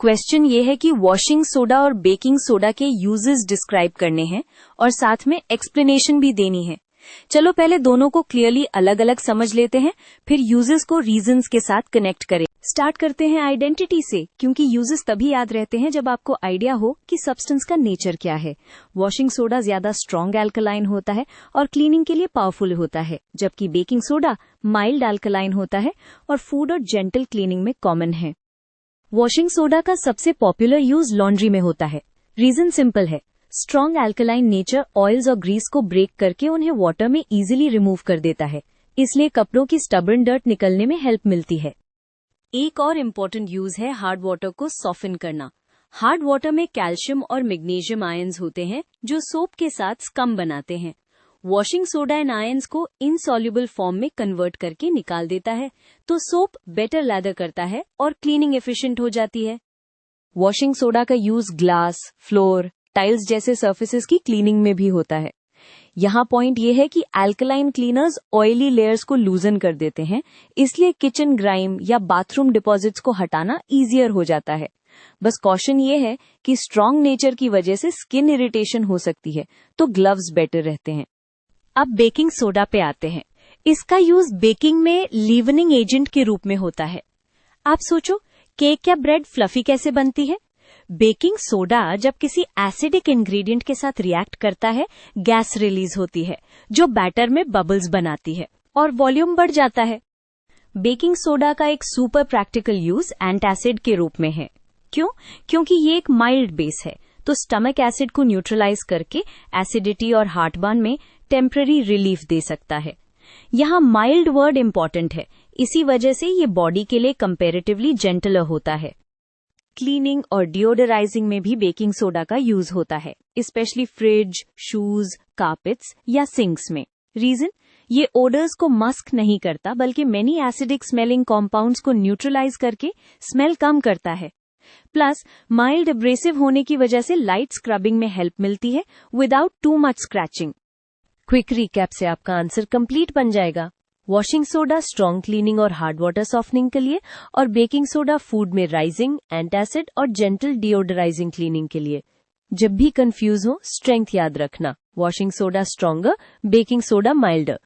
Question ये है कि वॉशिंग सोडा और बेकिंग सोडा के यूजेस डिस्क्राइब करने हैं और साथ में एक्सप्लेनेशन भी देनी है। चलो पहले दोनों को क्लियरली अलग अलग समझ लेते हैं, फिर यूजेस को रीजंस के साथ कनेक्ट करें। स्टार्ट करते हैं आइडेंटिटी से, क्योंकि यूजेस तभी याद रहते हैं जब आपको आइडिया हो कि सब्सटेंस का नेचर क्या है। वॉशिंग सोडा ज्यादा स्ट्रॉन्ग एल्कलाइन होता है और क्लीनिंग के लिए पावरफुल होता है, जबकि बेकिंग सोडा माइल्ड एल्कलाइन होता है और फूड और जेंटल क्लीनिंग में कॉमन है। वॉशिंग सोडा का सबसे पॉपुलर यूज लॉन्ड्री में होता है। रीजन सिंपल है, स्ट्रॉन्ग एल्कलाइन नेचर ऑयल्स और ग्रीस को ब्रेक करके उन्हें वाटर में इजीली रिमूव कर देता है, इसलिए कपड़ों की स्टबर्न डर्ट निकलने में हेल्प मिलती है। एक और इम्पोर्टेंट यूज है हार्ड वाटर को सॉफन करना। हार्ड वाटर में कैल्शियम और मैग्नीशियम आयंस होते हैं जो सोप के साथ स्कम बनाते हैं। वॉशिंग सोडा इन आयंस को इनसॉल्युबल फॉर्म में कन्वर्ट करके निकाल देता है, तो सोप बेटर लैदर करता है और क्लीनिंग एफिशिएंट हो जाती है। वॉशिंग सोडा का यूज ग्लास, फ्लोर, टाइल्स जैसे सर्फेसेस की क्लीनिंग में भी होता है। यहाँ पॉइंट ये है कि एल्कलाइन क्लीनर्स ऑयली लेयर्स को लूजन कर देते हैं, इसलिए किचन ग्राइम या बाथरूम डिपॉजिट्स को हटाना इजियर हो जाता है। बस कॉशन ये है कि स्ट्रॉन्ग नेचर की वजह से स्किन इरिटेशन हो सकती है, तो ग्लव्स बेटर रहते हैं। अब बेकिंग सोडा पे आते हैं। इसका यूज बेकिंग में लीवनिंग एजेंट के रूप में होता है। आप सोचो, केक या ब्रेड फ्लफी कैसे बनती है? बेकिंग सोडा जब किसी एसिडिक इंग्रेडिएंट के साथ रिएक्ट करता है, गैस रिलीज होती है जो बैटर में बबल्स बनाती है और वॉल्यूम बढ़ जाता है। बेकिंग सोडा का एक सुपर प्रैक्टिकल यूज एंटासिड के रूप में है। क्यों? क्योंकि ये एक माइल्ड बेस है, तो स्टमक एसिड को न्यूट्रलाइज करके एसिडिटी और हार्टबर्न में टेम्पररी रिलीफ दे सकता है। यहाँ माइल्ड वर्ड इंपॉर्टेंट है, इसी वजह से ये बॉडी के लिए कंपैरेटिवली जेंटलर होता है। क्लीनिंग और डिओडराइजिंग में भी बेकिंग सोडा का यूज होता है, स्पेशली फ्रिज, शूज, कारपेट्स या सिंक्स में। रीजन, ये ओडर्स को मस्क नहीं करता, बल्कि मेनी एसिडिक स्मेलिंग कॉम्पाउंड्स को न्यूट्रलाइज करके स्मेल कम करता है। प्लस माइल्ड एब्रेसिव होने की वजह से लाइट स्क्रबिंग में हेल्प मिलती है without too much scratching. Quick recap से आपका आंसर कंप्लीट बन जाएगा। वॉशिंग सोडा स्ट्रॉन्ग क्लीनिंग और हार्ड वाटर सॉफ्टनिंग के लिए, और बेकिंग सोडा फूड में राइजिंग, एंटासिड और जेंटल डिओडराइजिंग क्लीनिंग के लिए। जब भी कंफ्यूज हो, स्ट्रेंथ याद रखना, washing soda stronger, baking soda milder.